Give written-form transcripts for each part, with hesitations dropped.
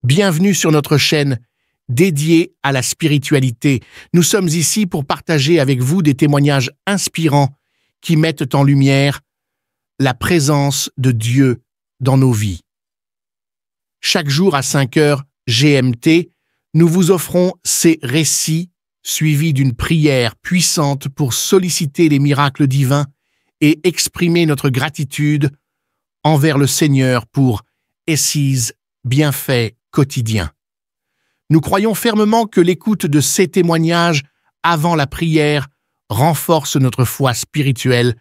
Bienvenue sur notre chaîne dédiée à la spiritualité. Nous sommes ici pour partager avec vous des témoignages inspirants qui mettent en lumière la présence de Dieu dans nos vies. Chaque jour à 5 heures GMT, nous vous offrons ces récits suivis d'une prière puissante pour solliciter les miracles divins et exprimer notre gratitude envers le Seigneur pour ses bienfaits quotidiens. Nous croyons fermement que l'écoute de ces témoignages avant la prière renforce notre foi spirituelle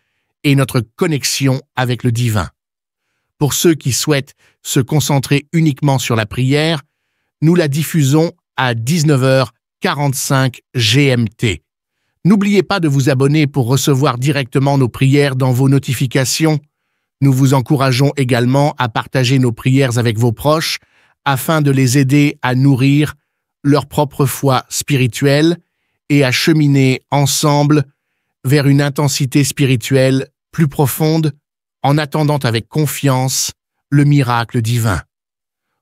et notre connexion avec le divin. Pour ceux qui souhaitent se concentrer uniquement sur la prière, nous la diffusons à 19h45 GMT. N'oubliez pas de vous abonner pour recevoir directement nos prières dans vos notifications. Nous vous encourageons également à partager nos prières avec vos proches afin de les aider à nourrir leur propre foi spirituelle et à cheminer ensemble vers une intensité spirituelle plus profonde en attendant avec confiance le miracle divin.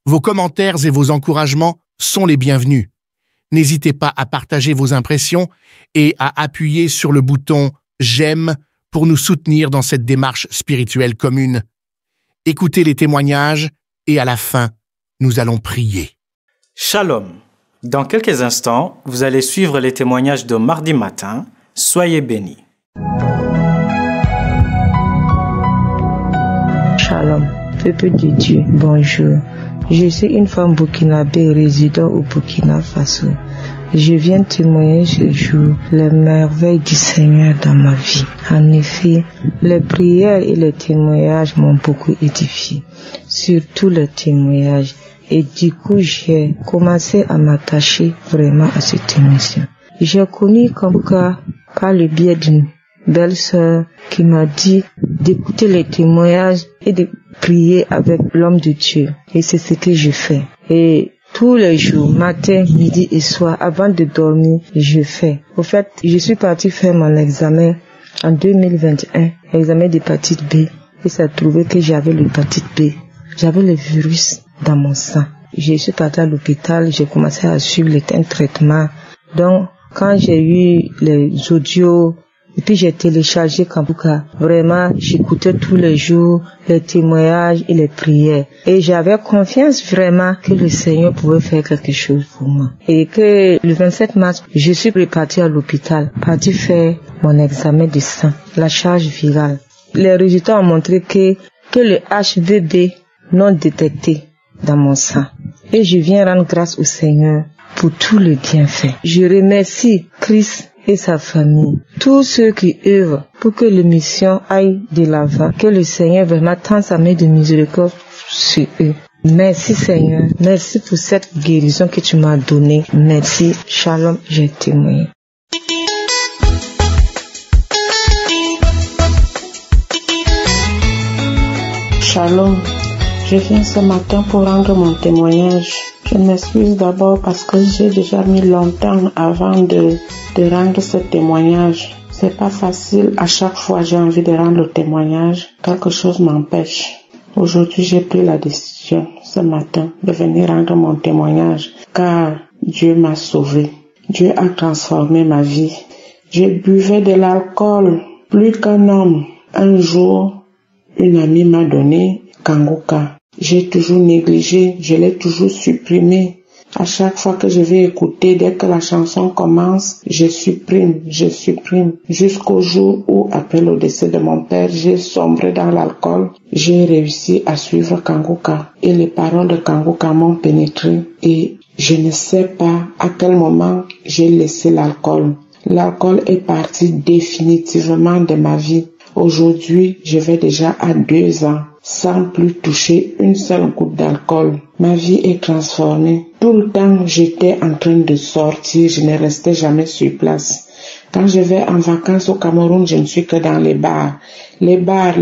Vos commentaires et vos encouragements sont les bienvenus. N'hésitez pas à partager vos impressions et à appuyer sur le bouton « J'aime » pour nous soutenir dans cette démarche spirituelle commune. Écoutez les témoignages et à la fin, nous allons prier. Shalom. Dans quelques instants, vous allez suivre les témoignages de mardi matin. Soyez bénis. Shalom, peuple de Dieu, bonjour. Je suis une femme burkinabé résidant au Burkina Faso. Je viens témoigner ce jour les merveilles du Seigneur dans ma vie. En effet, les prières et les témoignages m'ont beaucoup édifié, surtout les témoignages. Et du coup, j'ai commencé à m'attacher vraiment à cette émission. J'ai connu comme cas par le biais d'une belle-sœur qui m'a dit d'écouter les témoignages et de prier avec l'homme de Dieu. Et c'est ce que je fais. Et tous les jours, matin, midi et soir, avant de dormir, je fais. Au fait, je suis partie faire mon examen en 2021, examen d'hépatite B. Et ça a trouvé que j'avais l'hépatite B. J'avais le virus dans mon sang. Je suis partie à l'hôpital, j'ai commencé à suivre un traitement. Donc, quand j'ai eu les audios, et puis j'ai téléchargé Kambuka, vraiment, j'écoutais tous les jours les témoignages et les prières. Et j'avais confiance vraiment que le Seigneur pouvait faire quelque chose pour moi. Et que le 27 mars, je suis repartie à l'hôpital, partie faire mon examen de sang, la charge virale. Les résultats ont montré que le HVB non détecté dans mon sang. Et je viens rendre grâce au Seigneur pour tout le bienfait. Je remercie Christ et sa famille, tous ceux qui œuvrent pour que l'émission aille de l'avant, que le Seigneur vraiment tende sa main de miséricorde sur eux. Merci Seigneur, merci pour cette guérison que tu m'as donnée. Merci, shalom, j'ai témoigné. Shalom. Je viens ce matin pour rendre mon témoignage. Je m'excuse d'abord parce que j'ai déjà mis longtemps avant de rendre ce témoignage. C'est pas facile. À chaque fois, j'ai envie de rendre le témoignage. Quelque chose m'empêche. Aujourd'hui, j'ai pris la décision ce matin de venir rendre mon témoignage car Dieu m'a sauvé. Dieu a transformé ma vie. Je buvais de l'alcool plus qu'un homme. Un jour, une amie m'a donné Kanguka. J'ai toujours négligé, je l'ai toujours supprimé. À chaque fois que je vais écouter, dès que la chanson commence, je supprime, jusqu'au jour où, après le décès de mon père, j'ai sombré dans l'alcool. J'ai réussi à suivre Kanguka et les paroles de Kanguka m'ont pénétré et je ne sais pas à quel moment j'ai laissé l'alcool. L'alcool est parti définitivement de ma vie. Aujourd'hui, je vais déjà à 2 ans sans plus toucher une seule goutte d'alcool. Ma vie est transformée. Tout le temps, j'étais en train de sortir, je ne restais jamais sur place. Quand je vais en vacances au Cameroun, je ne suis que dans les bars. Les bars.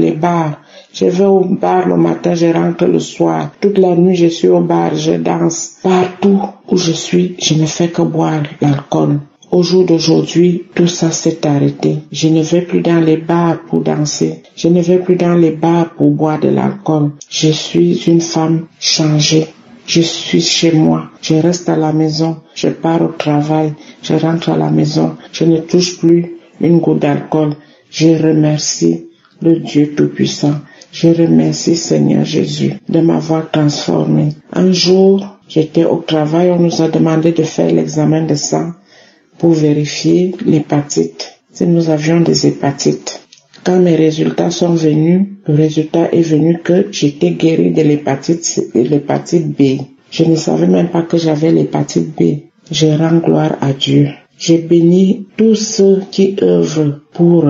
Je vais au bar le matin, je rentre le soir. Toute la nuit, je suis au bar, je danse. Partout où je suis, je ne fais que boire l'alcool. Au jour d'aujourd'hui, tout ça s'est arrêté. Je ne vais plus dans les bars pour danser. Je ne vais plus dans les bars pour boire de l'alcool. Je suis une femme changée. Je suis chez moi, je reste à la maison, je pars au travail, je rentre à la maison, je ne touche plus une goutte d'alcool. Je remercie le Dieu Tout-Puissant. Je remercie Seigneur Jésus de m'avoir transformé. Un jour, j'étais au travail, on nous a demandé de faire l'examen de sang pour vérifier l'hépatite, si nous avions des hépatites. Quand mes résultats sont venus, le résultat est venu que j'étais guéri de l'hépatite B. Je ne savais même pas que j'avais l'hépatite B. Je rends gloire à Dieu. Je bénis tous ceux qui œuvrent pour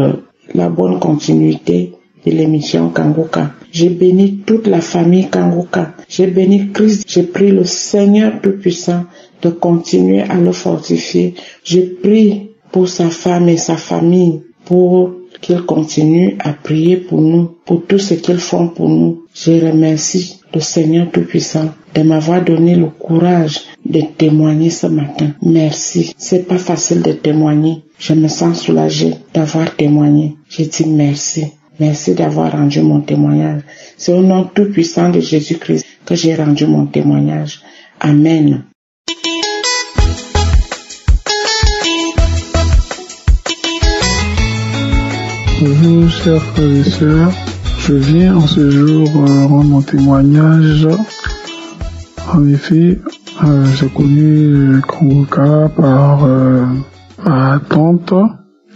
la bonne continuité de l'émission Kanguka. J'ai béni toute la famille Kanguka. J'ai béni Christ. J'ai prié le Seigneur Tout-Puissant de continuer à le fortifier. Je prie pour sa femme et sa famille, pour qu'ils continuent à prier pour nous, pour tout ce qu'ils font pour nous. Je remercie le Seigneur Tout-Puissant de m'avoir donné le courage de témoigner ce matin. Merci. C'est pas facile de témoigner. Je me sens soulagée d'avoir témoigné. Je dis merci. Merci d'avoir rendu mon témoignage. C'est au nom tout-puissant de Jésus-Christ que j'ai rendu mon témoignage. Amen. Bonjour chers frères et sœurs, je viens en ce jour rendre mon témoignage. En effet, j'ai connu Kanguka par ma tante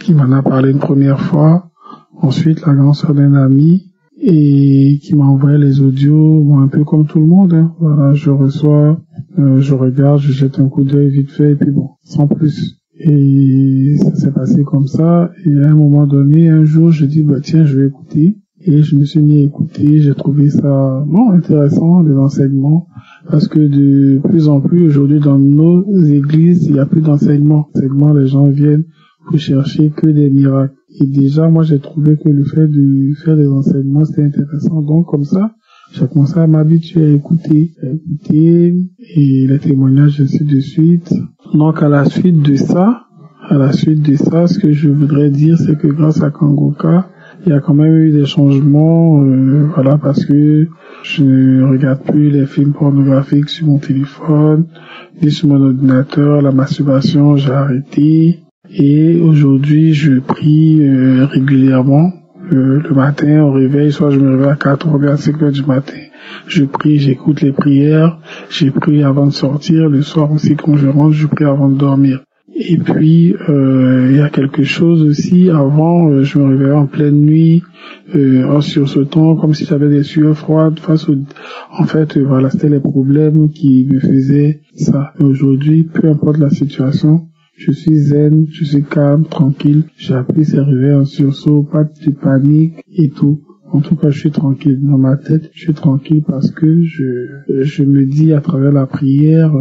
qui m'en a parlé une première fois. Ensuite, la grande sœur d'un ami et qui m'a envoyé les audios, bon, un peu comme tout le monde. Hein. Voilà, je reçois, je regarde, je jette un coup d'œil vite fait et puis bon, sans plus. Et ça s'est passé comme ça. Et à un moment donné, un jour, je dis tiens, je vais écouter. Et je me suis mis à écouter. J'ai trouvé ça intéressant, les enseignements, parce que de plus en plus aujourd'hui dans nos églises, il n'y a plus d'enseignements. Les gens viennent pour chercher que des miracles. Et déjà, moi, j'ai trouvé que le fait de faire des enseignements, c'était intéressant. Donc, comme ça, j'ai commencé à m'habituer à écouter et les témoignages ainsi de suite. Donc, à la suite de ça, ce que je voudrais dire, c'est que grâce à Kanguka, il y a quand même eu des changements, parce que je ne regarde plus les films pornographiques sur mon téléphone, ni sur mon ordinateur, la masturbation, j'ai arrêté. Et aujourd'hui, je prie régulièrement. Le matin au réveil, soit je me réveille à 4 ou à 5 heures du matin. Je prie, j'écoute les prières. J'ai prié avant de sortir. Le soir aussi, quand je rentre, je prie avant de dormir. Et puis, il y a quelque chose aussi. Avant, je me réveillais en pleine nuit, en sursautant, comme si j'avais des sueurs froides c'était les problèmes qui me faisaient ça. Et aujourd'hui, peu importe la situation, je suis zen, je suis calme, tranquille. J'ai appris ces réveils en sursaut, pas de panique et tout. En tout cas, je suis tranquille. Dans ma tête, je suis tranquille parce que je me dis à travers la prière,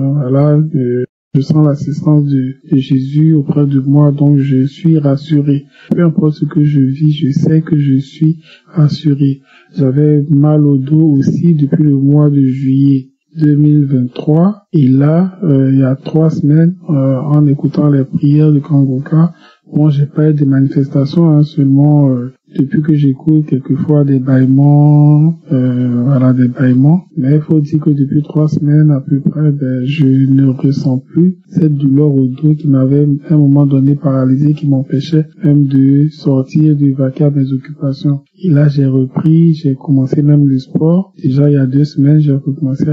je sens l'assistance de Jésus auprès de moi, donc je suis rassuré. Peu importe ce que je vis, je sais que je suis rassuré. J'avais mal au dos aussi depuis le mois de juillet 2023 et là, il y a 3 semaines, en écoutant les prières de Kanguka, j'ai pas eu de manifestations, seulement depuis que j'écoute quelquefois des bâillements, mais il faut dire que depuis 3 semaines à peu près, je ne ressens plus cette douleur au dos qui m'avait à un moment donné paralysé, qui m'empêchait même de sortir, de vaquer à mes occupations. Et là, j'ai repris, j'ai commencé même le sport. Déjà, il y a 2 semaines, j'ai commencé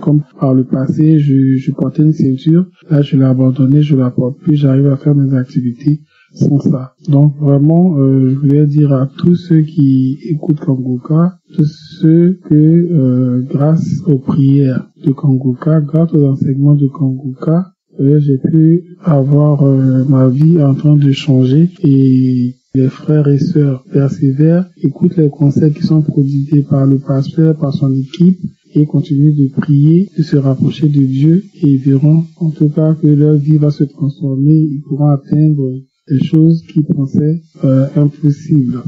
comme par le passé, je portais une ceinture. Là, je l'ai abandonnée, je la porte plus, j'arrive à faire mes activités sans ça. Donc vraiment, je voulais dire à tous ceux qui écoutent Kanguka, tous ceux que grâce aux prières de Kanguka, grâce aux enseignements de Kanguka, j'ai pu avoir ma vie en train de changer et les frères et sœurs persévèrent, écoutent les conseils qui sont prodigués par le pasteur, par son équipe et continuent de prier, de se rapprocher de Dieu et ils verront en tout cas que leur vie va se transformer, ils pourront atteindre des choses qu'ils pensaient impossibles.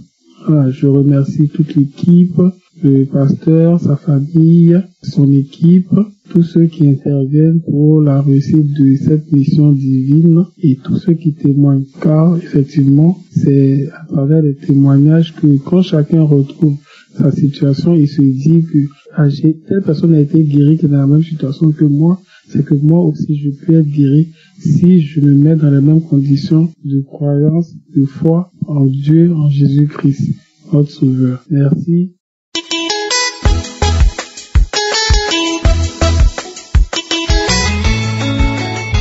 Voilà, je remercie toute l'équipe, le pasteur, sa famille, son équipe, tous ceux qui interviennent pour la réussite de cette mission divine et tous ceux qui témoignent, car effectivement, c'est à travers les témoignages que quand chacun retrouve sa situation et se dit que telle personne a été guérie qui est dans la même situation que moi, c'est que moi aussi je peux être guéri si je me mets dans les mêmes conditions de croyance, de foi en Dieu, en Jésus-Christ, notre Sauveur. Merci.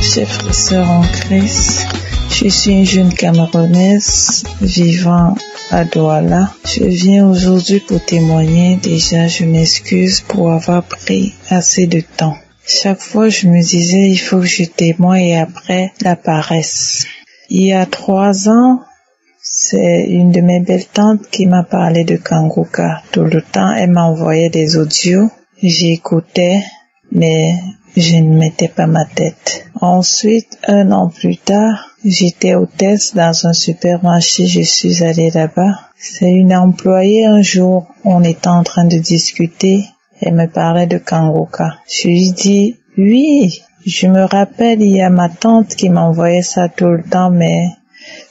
Chers frères et sœurs en Christ, je suis une jeune Camerounaise vivant à Douala. Je viens aujourd'hui pour témoigner. Déjà, je m'excuse pour avoir pris assez de temps. Chaque fois, je me disais, il faut que je témoigne et après, la paresse. Il y a 3 ans, c'est une de mes belles tantes qui m'a parlé de Kangoka. Tout le temps, elle m'envoyait des audios. J'écoutais, mais je ne mettais pas ma tête. Ensuite, 1 an plus tard, j'étais hôtesse dans un supermarché. Je suis allée là-bas. C'est une employée un jour, on était en train de discuter. Elle me parlait de Kangoka. Je lui dis, oui, je me rappelle, il y a ma tante qui m'envoyait ça tout le temps, mais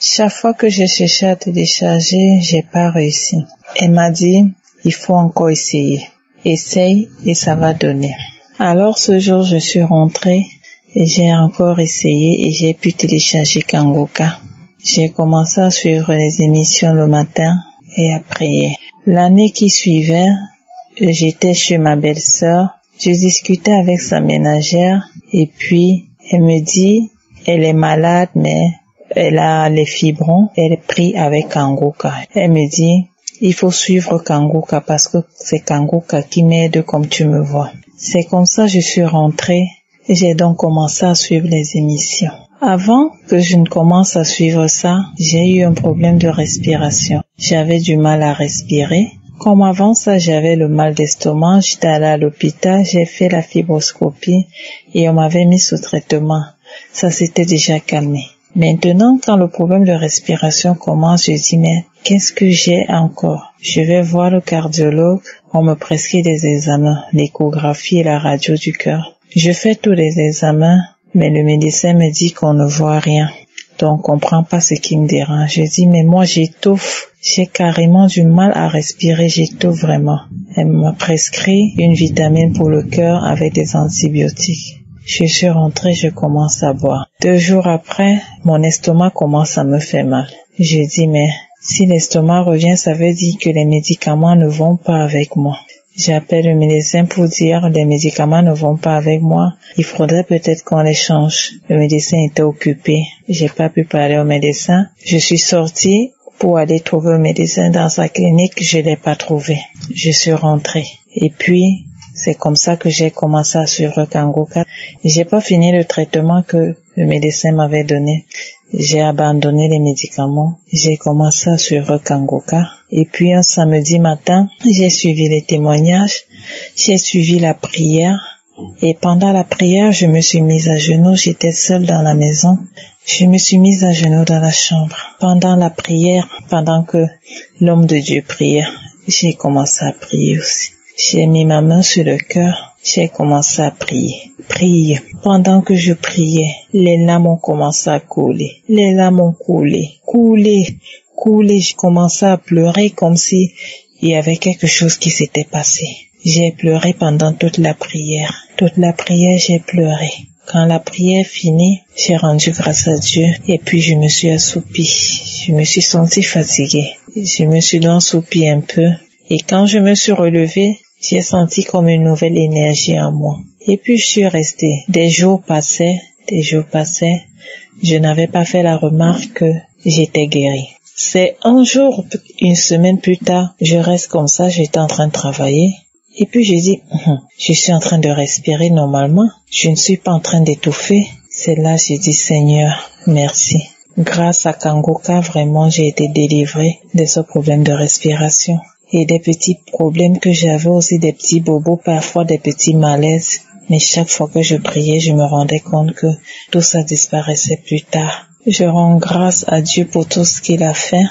chaque fois que j'ai cherché à télécharger, j'ai pas réussi. Elle m'a dit, il faut encore essayer. Essaye et ça va donner. Alors ce jour, je suis rentrée et j'ai encore essayé et j'ai pu télécharger Kangoka. J'ai commencé à suivre les émissions le matin et à prier. L'année qui suivait, j'étais chez ma belle-sœur. Je discutais avec sa ménagère et puis elle me dit, elle est malade mais elle a les fibrons. Elle est prise avec Kangoka. Elle me dit, il faut suivre Kangoka parce que c'est Kangoka qui m'aide comme tu me vois. C'est comme ça que je suis rentrée et j'ai donc commencé à suivre les émissions. Avant que je ne commence à suivre ça, j'ai eu un problème de respiration. J'avais du mal à respirer. Comme avant ça, j'avais le mal d'estomac, j'étais allée à l'hôpital, j'ai fait la fibroscopie et on m'avait mis sous traitement. Ça s'était déjà calmé. Maintenant, quand le problème de respiration commence, je dis, mais qu'est-ce que j'ai encore? Je vais voir le cardiologue, on me prescrit des examens, l'échographie et la radio du cœur. Je fais tous les examens, mais le médecin me dit qu'on ne voit rien. Donc, on comprend pas ce qui me dérange. Je dis, mais moi, j'étouffe. J'ai carrément du mal à respirer, j'étouffe vraiment. Elle m'a prescrit une vitamine pour le cœur avec des antibiotiques. Je suis rentrée, je commence à boire. 2 jours après, mon estomac commence à me faire mal. Je dis, mais si l'estomac revient, ça veut dire que les médicaments ne vont pas avec moi. J'appelle le médecin pour dire, les médicaments ne vont pas avec moi. Il faudrait peut-être qu'on les change. Le médecin était occupé. J'ai pas pu parler au médecin. Je suis sortie pour aller trouver un médecin dans sa clinique. Je l'ai pas trouvé. Je suis rentrée. Et puis, c'est comme ça que j'ai commencé à suivre Kangoka. J'ai pas fini le traitement que le médecin m'avait donné. J'ai abandonné les médicaments. J'ai commencé à suivre Kangoka. Et puis un samedi matin, j'ai suivi les témoignages. J'ai suivi la prière. Et pendant la prière, je me suis mise à genoux. J'étais seule dans la maison. Je me suis mise à genoux dans la chambre. Pendant la prière, pendant que l'homme de Dieu priait, j'ai commencé à prier aussi. J'ai mis ma main sur le cœur, j'ai commencé à prier. Prier. Pendant que je priais, les larmes ont commencé à couler. Les larmes ont coulé. J'ai commencé à pleurer comme si il y avait quelque chose qui s'était passé. J'ai pleuré pendant toute la prière. Toute la prière, j'ai pleuré. Quand la prière finit, j'ai rendu grâce à Dieu et puis je me suis assoupie. Je me suis sentie fatiguée. Je me suis donc assoupie un peu. Et quand je me suis relevée, j'ai senti comme une nouvelle énergie en moi. Et puis je suis restée. Des jours passaient. Je n'avais pas fait la remarque que j'étais guérie. C'est un jour, une semaine plus tard, je reste comme ça, j'étais en train de travailler. Et puis je dis, je suis en train de respirer normalement. Je ne suis pas en train d'étouffer. C'est là j'ai dit, Seigneur, merci. Grâce à Kangoka, vraiment, j'ai été délivrée de ce problème de respiration. Et des petits problèmes que j'avais aussi, des petits bobos, parfois des petits malaises. Mais chaque fois que je priais, je me rendais compte que tout ça disparaissait plus tard. Je rends grâce à Dieu pour tout ce qu'il a fait.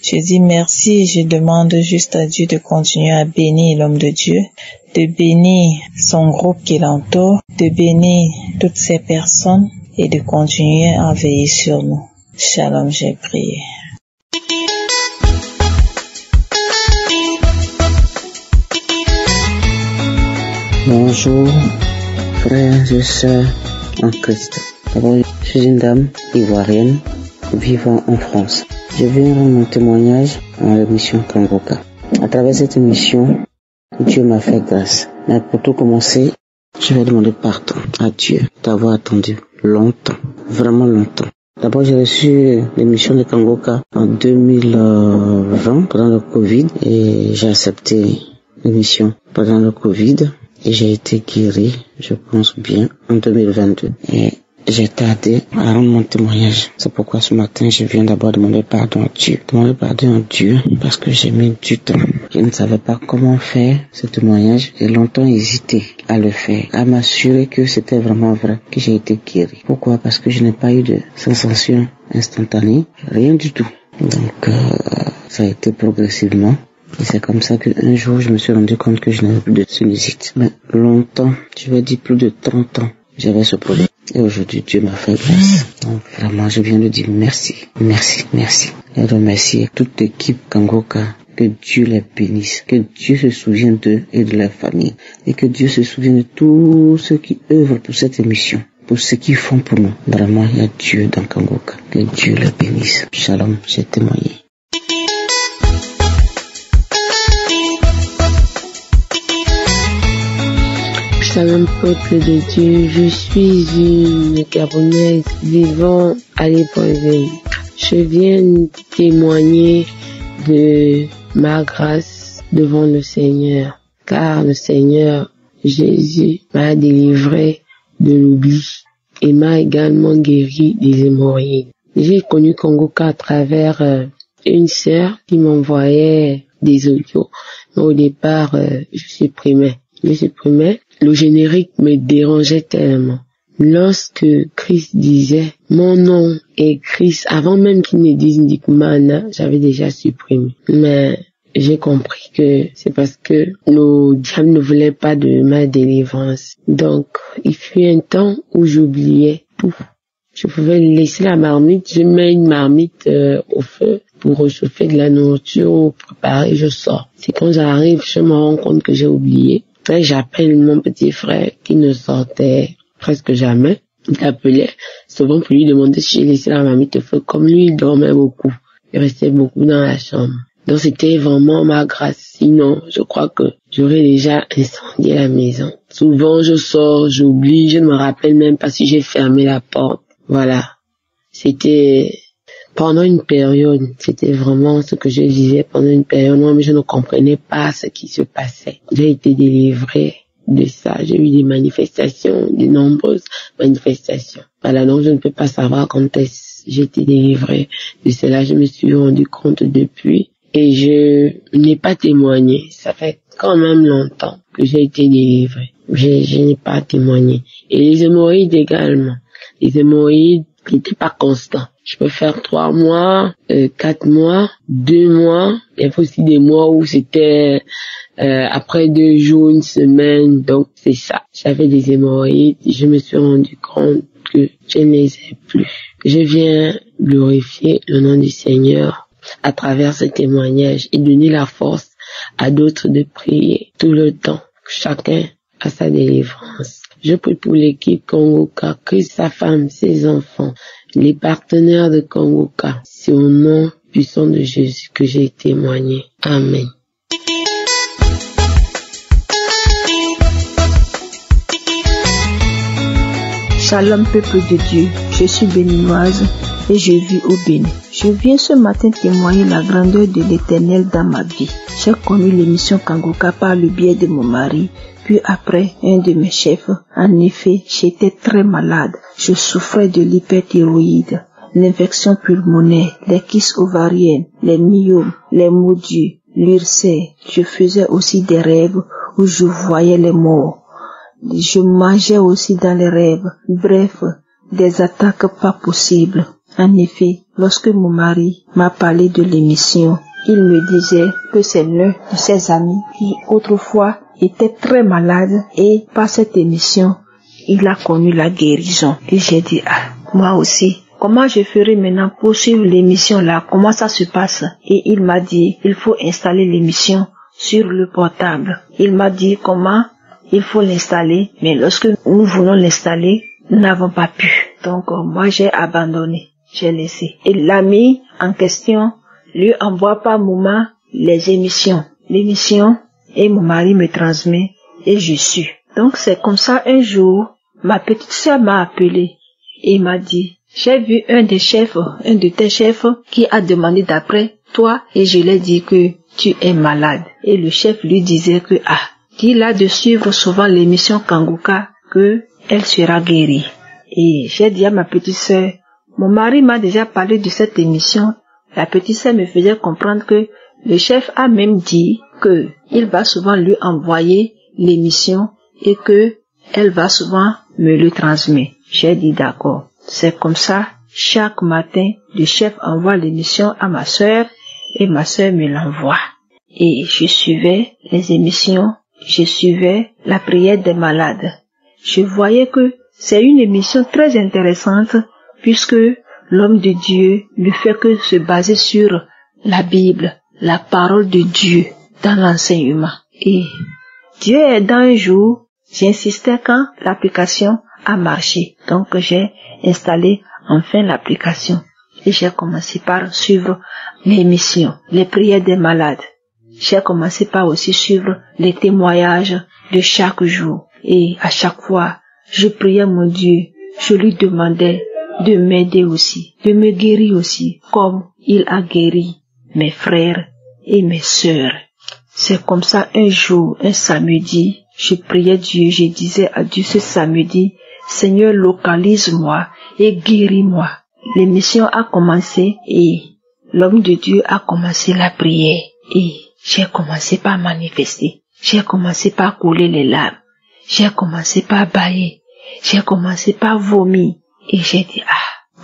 Je dis merci et je demande juste à Dieu de continuer à bénir l'homme de Dieu, de bénir son groupe qui l'entoure, de bénir toutes ces personnes et de continuer à veiller sur nous. Shalom, j'ai prié. Bonjour, frères et sœurs en Christ. D'abord, je suis une dame ivoirienne vivant en France. Je viens rendre mon témoignage à l'émission Kangoka. À travers cette émission, Dieu m'a fait grâce. Mais pour tout commencer, je vais demander pardon à Dieu d'avoir attendu longtemps, vraiment longtemps. D'abord, j'ai reçu l'émission de Kangoka en 2020 pendant le Covid et j'ai accepté l'émission pendant le Covid et j'ai été guéri, je pense bien, en 2022. Et j'ai tardé à rendre mon témoignage. C'est pourquoi ce matin, je viens d'abord demander pardon à Dieu. Demander pardon à Dieu parce que j'ai mis du temps. Je ne savais pas comment faire ce témoignage. J'ai longtemps hésité à le faire, à m'assurer que c'était vraiment vrai, que j'ai été guéri. Pourquoi? Parce que je n'ai pas eu de sensation instantanée, rien du tout. Donc, ça a été progressivement. Et c'est comme ça qu'un jour, je me suis rendu compte que je n'avais plus de sinusite. Mais longtemps, je vais dire plus de 30 ans, j'avais ce problème. Et aujourd'hui, Dieu m'a fait grâce. Donc vraiment, je viens de dire merci, merci, merci. Et remercier toute l'équipe Kangoka. Que Dieu les bénisse. Que Dieu se souvienne d'eux et de leur famille. Et que Dieu se souvienne de tous ceux qui œuvrent pour cette émission. Pour ce qu'ils font pour nous. Vraiment, il y a Dieu dans Kangoka. Que Dieu les bénisse. Shalom, j'ai témoigné. Shalom peuple de Dieu, je suis une Gabonaise vivant à Libreville. Je viens témoigner de ma grâce devant le Seigneur, car le Seigneur Jésus m'a délivré de l'oubli et m'a également guéri des hémorroïdes. J'ai connu Kangoka à travers une sœur qui m'envoyait des audios, mais au départ je supprimais. Le générique me dérangeait tellement. Lorsque Christ disait mon nom est Christ, avant même qu'il ne dise Ndikmana, j'avais déjà supprimé. Mais j'ai compris que c'est parce que le diable ne voulait pas de ma délivrance. Donc, il fut un temps où j'oubliais tout. Je pouvais laisser la marmite, je mets une marmite au feu pour réchauffer de la nourriture ou préparer, je sors. C'est quand j'arrive, je me rends compte que j'ai oublié. Après, j'appelle mon petit frère qui ne sortait presque jamais. Il l'appelait souvent pour lui demander si j'ai laissé la marmite au feu. Comme lui, il dormait beaucoup. Il restait beaucoup dans la chambre. Donc, c'était vraiment ma grâce. Sinon, je crois que j'aurais déjà incendié la maison. Souvent, je sors, j'oublie, je ne me rappelle même pas si j'ai fermé la porte. Voilà. C'était pendant une période, c'était vraiment ce que je vivais pendant une période, mais je ne comprenais pas ce qui se passait. J'ai été délivrée de ça. J'ai eu des manifestations, de nombreuses manifestations. Voilà, donc je ne peux pas savoir quand j'ai été délivrée de cela. Je me suis rendu compte depuis et je n'ai pas témoigné. Ça fait quand même longtemps que j'ai été délivrée. Je n'ai pas témoigné. Et les hémorroïdes également. Les hémorroïdes qui n'étaient pas constants. Je peux faire 3 mois, 4 mois, 2 mois. Il y a aussi des mois où c'était après 2 jours, 1 semaine. Donc c'est ça. J'avais des hémorroïdes. Je me suis rendu compte que je ne les ai plus. Je viens glorifier le nom du Seigneur à travers ce témoignage et donner la force à d'autres de prier tout le temps. Chacun a sa délivrance. Je prie pour l'équipe Kangoka, que sa femme, ses enfants, les partenaires de Kangoka. C'est au nom puissant de Jésus que j'ai témoigné. Amen. Shalom peuple de Dieu, je suis béninoise et je vis au Bénin. Je viens ce matin témoigner la grandeur de l'Éternel dans ma vie. J'ai connu l'émission Kangoka par le biais de mon mari, puis après un de mes chefs. En effet, j'étais très malade. Je souffrais de l'hyperthyroïde, l'infection pulmonaire, les kystes ovariennes, les myomes, les maux-d'yeux, l'ulcère. Je faisais aussi des rêves où je voyais les morts. Je mangeais aussi dans les rêves. Bref, des attaques pas possibles. En effet, lorsque mon mari m'a parlé de l'émission, il me disait que c'est l'un de ses amis qui autrefois était très malade et par cette émission, il a connu la guérison. Et j'ai dit, moi aussi, comment je ferai maintenant pour suivre l'émission là? Comment ça se passe? Et il m'a dit, il faut installer l'émission sur le portable. Il m'a dit comment il faut l'installer, mais lorsque nous voulons l'installer, nous n'avons pas pu. Donc moi j'ai abandonné, j'ai laissé. Et l'ami en question lui envoie par moment les émissions. L'émission, et mon mari me transmet et je suis. Donc c'est comme ça un jour, ma petite sœur m'a appelé et m'a dit, j'ai vu un de tes chefs qui a demandé d'après toi et je lui ai dit que tu es malade. Et le chef lui disait que dis-la de suivre souvent l'émission Kangoka que elle sera guérie. Et j'ai dit à ma petite sœur, mon mari m'a déjà parlé de cette émission. La petite sœur me faisait comprendre que le chef a même dit que il va souvent lui envoyer l'émission et que elle va souvent me le transmettre. J'ai dit d'accord. C'est comme ça, chaque matin, le chef envoie l'émission à ma sœur et ma sœur me l'envoie. Et je suivais les émissions, je suivais la prière des malades. Je voyais que c'est une émission très intéressante puisque l'homme de Dieu ne fait que se baser sur la Bible, la parole de Dieu dans l'enseignement. Et Dieu aidant un jour, j'insistais quand l'application a marché. Donc j'ai installé enfin l'application et j'ai commencé par suivre l'émission, les prières des malades. J'ai commencé par aussi suivre les témoignages de chaque jour. Et à chaque fois, je priais mon Dieu, je lui demandais de m'aider aussi, de me guérir aussi, comme il a guéri mes frères et mes sœurs. C'est comme ça un jour, un samedi, je priais Dieu, je disais à Dieu ce samedi, Seigneur, localise-moi et guéris-moi. L'émission a commencé et l'homme de Dieu a commencé la prière. Et j'ai commencé par manifester. J'ai commencé par couler les larmes. J'ai commencé par bâiller. J'ai commencé par vomir. Et j'ai dit,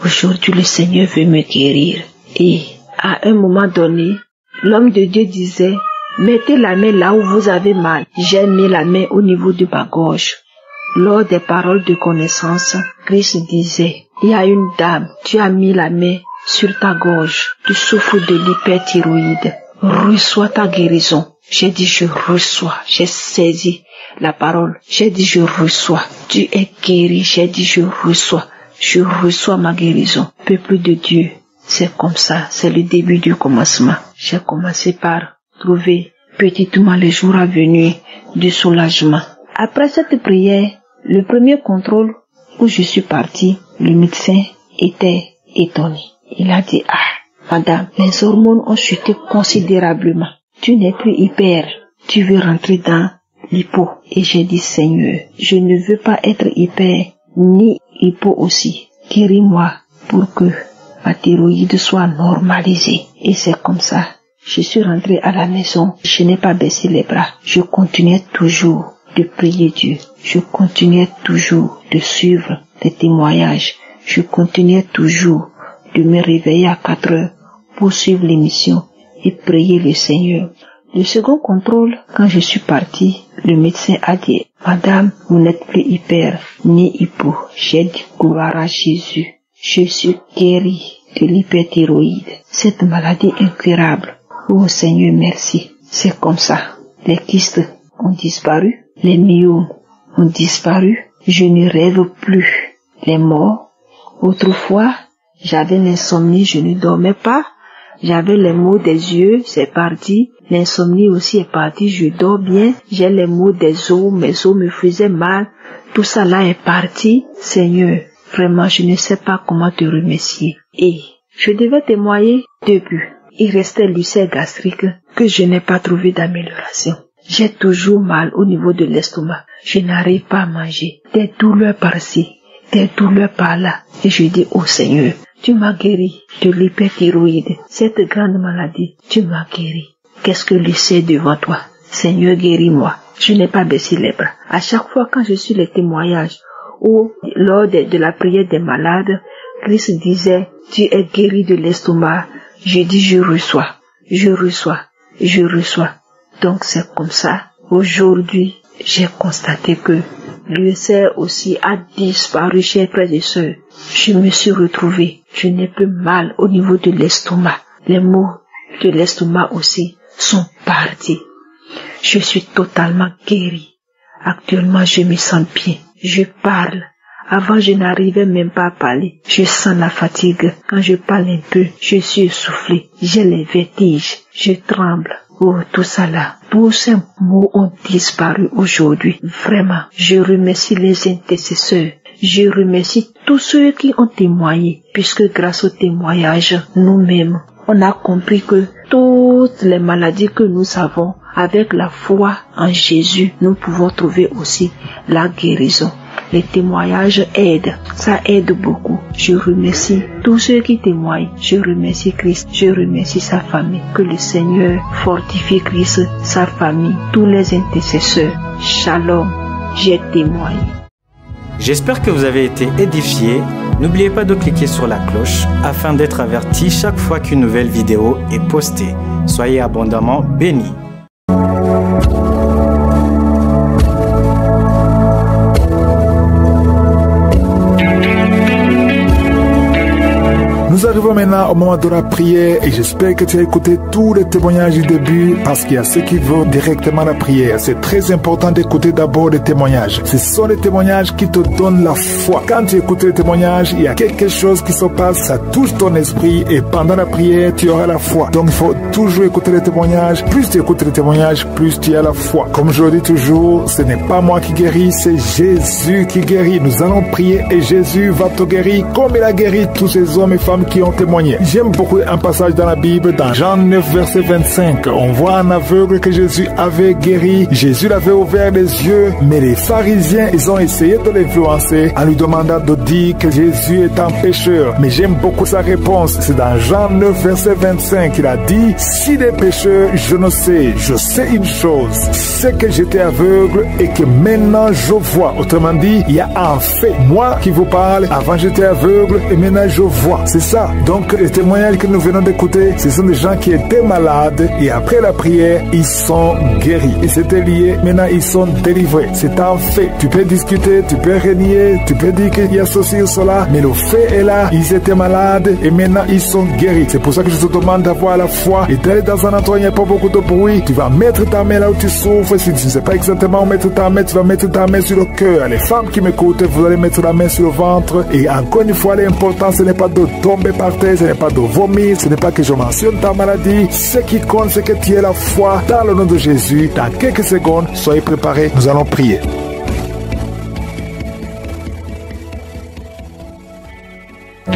aujourd'hui le Seigneur veut me guérir. Et à un moment donné, l'homme de Dieu disait, mettez la main là où vous avez mal. J'ai mis la main au niveau de ma gorge. Lors des paroles de connaissance, Christ disait, il y a une dame, tu as mis la main sur ta gorge, tu souffres de l'hyperthyroïde. Reçois ta guérison. J'ai dit, je reçois. J'ai saisi la parole. J'ai dit, je reçois. Tu es guéri. J'ai dit, je reçois. Je reçois ma guérison. Peuple de Dieu, c'est comme ça. C'est le début du commencement. J'ai commencé par trouver petitement les jours à venir du soulagement. Après cette prière, le premier contrôle où je suis partie, le médecin était étonné. Il a dit, madame, les hormones ont chuté considérablement. Tu n'es plus hyper. Tu veux rentrer dans l'hypo. Et j'ai dit, Seigneur, je ne veux pas être hyper, ni hypo aussi. Guéris-moi pour que ma thyroïde soit normalisée. Et c'est comme ça. Je suis rentrée à la maison. Je n'ai pas baissé les bras. Je continuais toujours de prier Dieu. Je continuais toujours de suivre les témoignages. Je continuais toujours de me réveiller à 4 heures pour suivre l'émission et prier le Seigneur. Le second contrôle, quand je suis partie, le médecin a dit, madame, vous n'êtes plus hyper ni hypo. J'ai dit, gloire à Jésus. Je suis guérie de l'hyperthyroïde. Cette maladie incurable. Oh Seigneur, merci. C'est comme ça. Les kystes ont disparu. Les myomes ont disparu. Je ne rêve plus. Les morts. Autrefois, j'avais l'insomnie, je ne dormais pas. J'avais les maux des yeux, c'est parti. L'insomnie aussi est partie, je dors bien. J'ai les maux des os, mes os me faisaient mal. Tout ça là est parti. Seigneur, vraiment, je ne sais pas comment te remercier. Et je devais témoigner depuis. Il restait l'ulcère gastrique que je n'ai pas trouvé d'amélioration. J'ai toujours mal au niveau de l'estomac. Je n'arrive pas à manger. Des douleurs par-ci, des douleurs par-là. Et je dis, oh Seigneur, tu m'as guéri de l'hyperthyroïde. Cette grande maladie, tu m'as guéri. Qu'est-ce que je sais devant toi? Seigneur, guéris-moi. Je n'ai pas baissé les bras. À chaque fois quand je suis les témoignages ou lors de la prière des malades, Christ disait, tu es guéri de l'estomac. Je dis, je reçois, je reçois, je reçois. Donc c'est comme ça. Aujourd'hui, j'ai constaté que l'ulcère aussi a disparu chez frères et sœurs. Je me suis retrouvée. Je n'ai plus mal au niveau de l'estomac. Les maux de l'estomac aussi sont partis. Je suis totalement guérie. Actuellement, je me sens bien. Je parle. Avant, je n'arrivais même pas à parler. Je sens la fatigue. Quand je parle un peu, je suis essoufflé. J'ai les vertiges. Je tremble. Oh, tout ça là. Tous ces mots ont disparu aujourd'hui. Vraiment, je remercie les intercesseurs. Je remercie tous ceux qui ont témoigné, puisque grâce au témoignage, nous-mêmes, on a compris que toutes les maladies que nous avons, avec la foi en Jésus, nous pouvons trouver aussi la guérison. Les témoignages aident, ça aide beaucoup. Je remercie tous ceux qui témoignent. Je remercie Christ, je remercie sa famille. Que le Seigneur fortifie Christ, sa famille, tous les intercesseurs. Shalom, j'ai témoigné. J'espère que vous avez été édifiés. N'oubliez pas de cliquer sur la cloche afin d'être averti chaque fois qu'une nouvelle vidéo est postée. Soyez abondamment bénis. Nous arrivons maintenant au moment de la prière et j'espère que tu as écouté tous les témoignages du début parce qu'il y a ceux qui vont directement à la prière. C'est très important d'écouter d'abord les témoignages. Ce sont les témoignages qui te donnent la foi. Quand tu écoutes les témoignages, il y a quelque chose qui se passe, ça touche ton esprit et pendant la prière, tu auras la foi. Donc il faut toujours écouter les témoignages. Plus tu écoutes les témoignages, plus tu as la foi. Comme je le dis toujours, ce n'est pas moi qui guéris, c'est Jésus qui guérit. Nous allons prier et Jésus va te guérir comme il a guéri tous ces hommes et femmes qui ont témoigné. J'aime beaucoup un passage dans la Bible, dans Jean 9, verset 25. On voit un aveugle que Jésus avait guéri. Jésus l'avait ouvert les yeux, mais les pharisiens, ils ont essayé de l'influencer en lui demandant de dire que Jésus est un pécheur. Mais j'aime beaucoup sa réponse. C'est dans Jean 9, verset 25 qu'il a dit, si des pécheurs, je ne sais. Je sais une chose, c'est que j'étais aveugle et que maintenant je vois. Autrement dit, il y a un fait. Moi qui vous parle, avant j'étais aveugle et maintenant je vois. C'est ça. Donc les témoignages que nous venons d'écouter, ce sont des gens qui étaient malades et après la prière, ils sont guéris. Et c'était lié, maintenant ils sont délivrés. C'est un fait. Tu peux discuter, tu peux renier, tu peux dire qu'il y a ceci ou cela, mais le fait est là, ils étaient malades et maintenant ils sont guéris. C'est pour ça que je te demande d'avoir la foi et d'aller dans un endroit où il n'y a pas beaucoup de bruit. Tu vas mettre ta main là où tu souffres. Si tu ne sais pas exactement où mettre ta main, tu vas mettre ta main sur le cœur. Les femmes qui m'écoutent, vous allez mettre la main sur le ventre. Et encore une fois, l'important, ce n'est pas de tomber par terre, ce n'est pas de vomir, ce n'est pas que je mentionne ta maladie. Ce qui compte, c'est que tu aies la foi dans le nom de Jésus. Dans quelques secondes, soyez préparés, nous allons prier.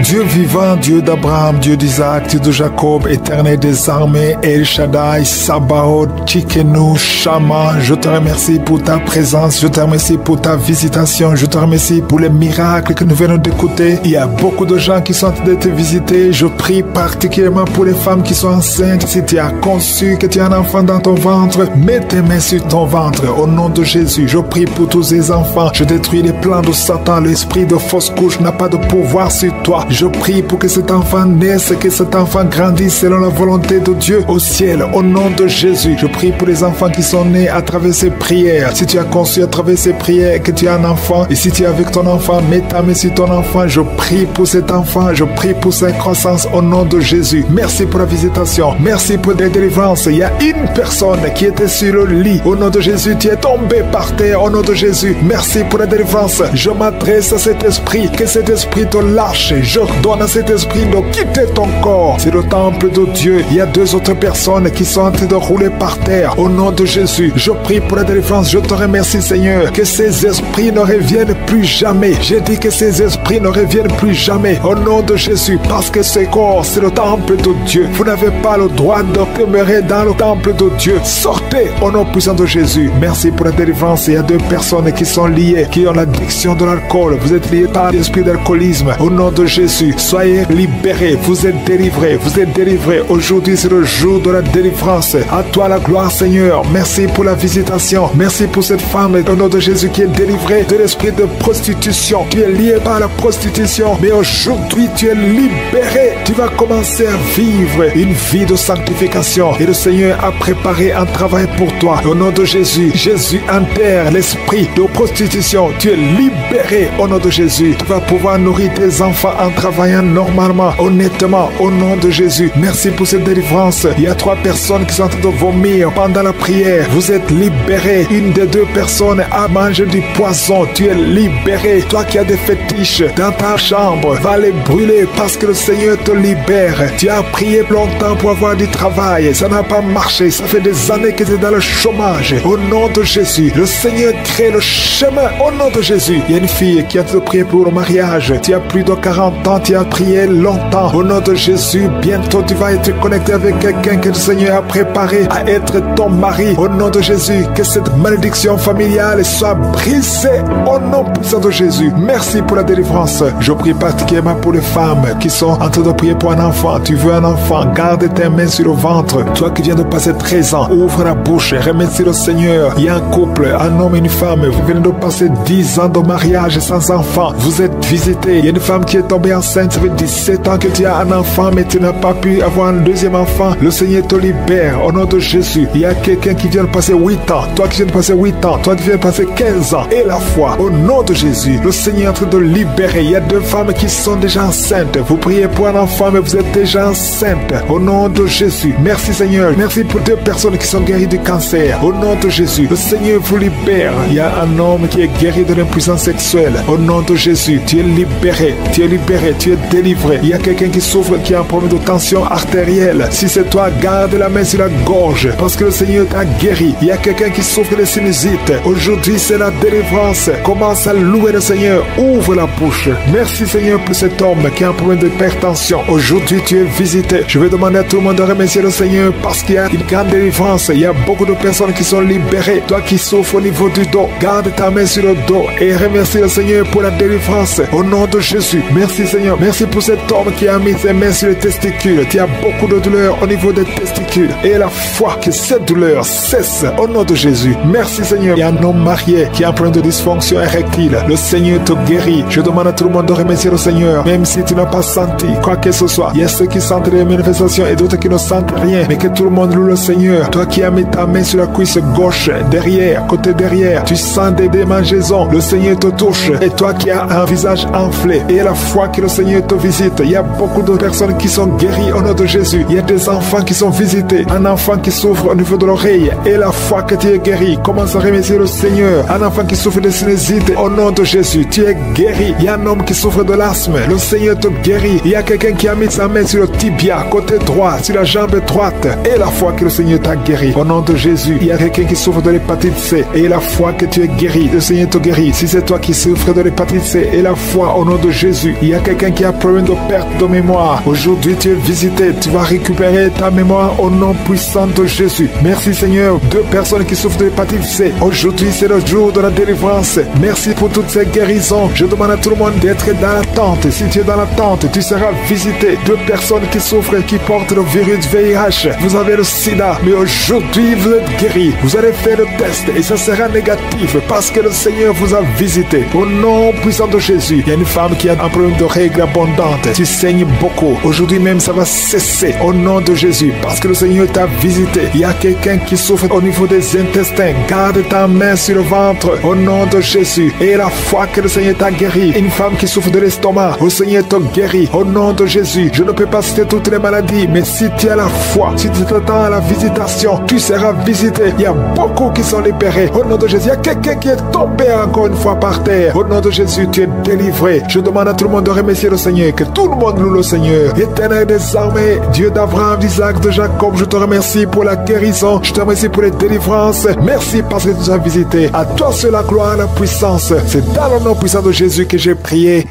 Dieu vivant, Dieu d'Abraham, Dieu d'Isaac, Dieu de Jacob, éternel des armées, El Shaddai, Sabaoth, Tsidkenu, Shama, je te remercie pour ta présence, je te remercie pour ta visitation, je te remercie pour les miracles que nous venons d'écouter. Il y a beaucoup de gens qui sont en train de te visiter. Je prie particulièrement pour les femmes qui sont enceintes. Si tu as conçu que tu as un enfant dans ton ventre, mets tes mains sur ton ventre au nom de Jésus. Je prie pour tous ces enfants. Je détruis les plans de Satan. L'esprit de fausse couche n'a pas de pouvoir sur toi. Je prie pour que cet enfant naisse, que cet enfant grandisse selon la volonté de Dieu au ciel, au nom de Jésus. Je prie pour les enfants qui sont nés à travers ces prières. Si tu as conçu à travers ces prières que tu as un enfant, et si tu es avec ton enfant, mets ta main sur ton enfant. Je prie pour cet enfant, je prie pour sa croissance au nom de Jésus. Merci pour la visitation, merci pour la délivrance. Il y a une personne qui était sur le lit. Au nom de Jésus, tu es tombé par terre. Au nom de Jésus, merci pour la délivrance. Je m'adresse à cet esprit, que cet esprit te lâche. Je donne à cet esprit de quitter ton corps. C'est le temple de Dieu. Il y a deux autres personnes qui sont en train de rouler par terre. Au nom de Jésus, je prie pour la délivrance. Je te remercie, Seigneur, que ces esprits ne reviennent plus jamais. J'ai dit que ces esprits ne reviennent plus jamais. Au nom de Jésus, parce que ce corps, c'est le temple de Dieu. Vous n'avez pas le droit de demeurer dans le temple de Dieu. Sortez au nom puissant de Jésus. Merci pour la délivrance. Il y a deux personnes qui sont liées, qui ont l'addiction de l'alcool. Vous êtes liés par l'esprit d'alcoolisme. Au nom de Jésus, soyez libérés, vous êtes délivrés, vous êtes délivrés. Aujourd'hui, c'est le jour de la délivrance. À toi la gloire, Seigneur. Merci pour la visitation. Merci pour cette femme, au nom de Jésus, qui est délivrée de l'esprit de prostitution. Tu es lié par la prostitution, mais aujourd'hui, tu es libéré. Tu vas commencer à vivre une vie de sanctification. Et le Seigneur a préparé un travail pour toi. Au nom de Jésus, Jésus enterre l'esprit de prostitution. Tu es libéré au nom de Jésus. Tu vas pouvoir nourrir tes enfants en travaillant normalement, honnêtement, au nom de Jésus. Merci pour cette délivrance. Il y a 3 personnes qui sont en train de vomir pendant la prière. Vous êtes libérés. Une des 2 personnes a mangé du poison. Tu es libéré. Toi qui as des fétiches dans ta chambre, va les brûler parce que le Seigneur te libère. Tu as prié longtemps pour avoir du travail. Ça n'a pas marché. Ça fait des années que tu es dans le chômage. Au nom de Jésus, le Seigneur crée le chemin. Au nom de Jésus, il y a une fille qui a te prié pour le mariage. Tu as plus de 40 ans. Tu as prié longtemps. Au nom de Jésus, bientôt tu vas être connecté avec quelqu'un que le Seigneur a préparé à être ton mari. Au nom de Jésus, que cette malédiction familiale soit brisée. Au nom puissant de Jésus. Merci pour la délivrance. Je prie particulièrement pour les femmes qui sont en train de prier pour un enfant. Tu veux un enfant, garde tes mains sur le ventre. Toi qui viens de passer 13 ans, ouvre la bouche et remercie le Seigneur. Il y a un couple, un homme et une femme. Vous venez de passer 10 ans de mariage sans enfant. Vous êtes visités. Il y a une femme qui est tombée enceinte. Ça fait 17 ans que tu as un enfant, mais tu n'as pas pu avoir un deuxième enfant. Le Seigneur te libère au nom de Jésus. Il y a quelqu'un qui vient de passer 8 ans. Toi qui viens de passer 8 ans. Toi qui viens de passer 15 ans. Et la foi, au nom de Jésus, le Seigneur est en train de libérer. Il y a 2 femmes qui sont déjà enceintes. Vous priez pour un enfant, mais vous êtes déjà enceinte. Au nom de Jésus. Merci Seigneur. Merci pour 2 personnes qui sont guéries du cancer. Au nom de Jésus. Le Seigneur vous libère. Il y a un homme qui est guéri de l'impuissance sexuelle. Au nom de Jésus. Tu es libéré. Tu es libéré. Tu es délivré. Il y a quelqu'un qui souffre, qui a un problème de tension artérielle. Si c'est toi, garde la main sur la gorge. Parce que le Seigneur t'a guéri. Il y a quelqu'un qui souffre de sinusite. Aujourd'hui, c'est la délivrance. Commence à louer le Seigneur. Ouvre la bouche. Merci Seigneur pour cet homme qui a un problème d'hypertension. Aujourd'hui, tu es visité. Je vais demander à tout le monde de remercier le Seigneur parce qu'il y a une grande délivrance. Il y a beaucoup de personnes qui sont libérées. Toi qui souffres au niveau du dos, garde ta main sur le dos et remercie le Seigneur pour la délivrance. Au nom de Jésus. Merci Seigneur. Merci pour cet homme qui a mis ses mains sur les testicules. Tu as beaucoup de douleur au niveau des testicules. Et la foi que cette douleur cesse au nom de Jésus. Merci Seigneur. Il y a un homme marié qui a un problème de dysfonction érectile. Le Seigneur te guérit. Je demande à tout le monde de remercier le Seigneur. Même si tu n'as pas senti quoi que ce soit. Il y a ceux qui sentent les manifestations et d'autres qui ne sentent rien. Mais que tout le monde loue le Seigneur. Toi qui as mis ta main sur la cuisse gauche, derrière, côté derrière, tu sens des démangeaisons. Le Seigneur te touche. Et toi qui as un visage enflé. Et la foi que le Seigneur te visite. Il y a beaucoup de personnes qui sont guéries au nom de Jésus. Il y a des enfants qui sont visités. Un enfant qui souffre au niveau de l'oreille. Et la foi que tu es guéri. Commence à remercier le Seigneur. Un enfant qui souffre de sinusite. Au nom de Jésus, tu es guéri. Il y a un homme qui souffre de l'asthme. Le Seigneur te guérit. Il y a quelqu'un qui a mis sa main sur le tibia, côté droit, sur la jambe droite. Et la foi que le Seigneur t'a guéri. Au nom de Jésus, il y a quelqu'un qui souffre de l'hépatite C. Et la foi que tu es guéri. Le Seigneur te guérit. Si c'est toi qui souffres de l'hépatite C, et la foi au nom de Jésus. Il y a quelqu'un qui a problème de perte de mémoire. Aujourd'hui, tu es visité. Tu vas récupérer ta mémoire au nom puissant de Jésus. Merci Seigneur. 2 personnes qui souffrent de l'hépatite C. Aujourd'hui, c'est le jour de la délivrance. Merci pour toutes ces guérisons. Je demande à tout le monde d'être dans l'attente. Si tu es dans l'attente, tu seras visité. 2 personnes qui souffrent et qui portent le virus VIH. Vous avez le sida, mais aujourd'hui, vous êtes guéris. Vous allez faire le test et ça sera négatif parce que le Seigneur vous a visité. Au nom puissant de Jésus, il y a une femme qui a un problème de règles abondantes. Tu saignes beaucoup. Aujourd'hui même, ça va cesser au nom de Jésus parce que le Seigneur t'a visité. Il y a quelqu'un qui souffre au niveau des intestins. Garde ta main sur le ventre au nom de Jésus. Et la foi que le Seigneur t'a guéri. Une femme qui souffre de l'estomac, le Seigneur te guérit au nom de Jésus. Je ne peux pas citer toutes les maladies, mais si tu as la foi, si tu t'attends à la visitation, tu seras visité. Il y a beaucoup qui sont libérés au nom de Jésus. Il y a quelqu'un qui est tombé encore une fois par terre. Au nom de Jésus, tu es délivré. Je demande à tout le monde de remercier le Seigneur, que tout le monde loue le Seigneur. Éternel des armées, Dieu d'Abraham, d'Isaac, de Jacob, je te remercie pour la guérison. Je te remercie pour les délivrances. Merci parce que tu nous as visités. À toi seul la gloire, la puissance. C'est dans le nom puissant de Jésus que j'ai prié.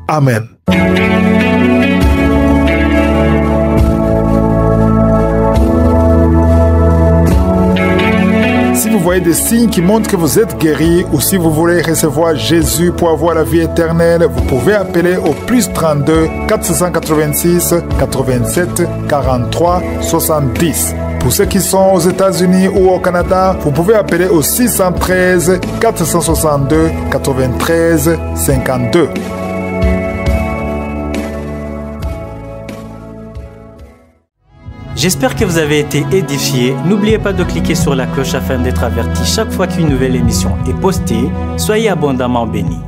Amen. Si vous voyez des signes qui montrent que vous êtes guéri ou si vous voulez recevoir Jésus pour avoir la vie éternelle, vous pouvez appeler au plus 32 486 87 43 70. Pour ceux qui sont aux États-Unis ou au Canada, vous pouvez appeler au 613 462 93 52. J'espère que vous avez été édifiés. N'oubliez pas de cliquer sur la cloche afin d'être averti chaque fois qu'une nouvelle émission est postée. Soyez abondamment bénis.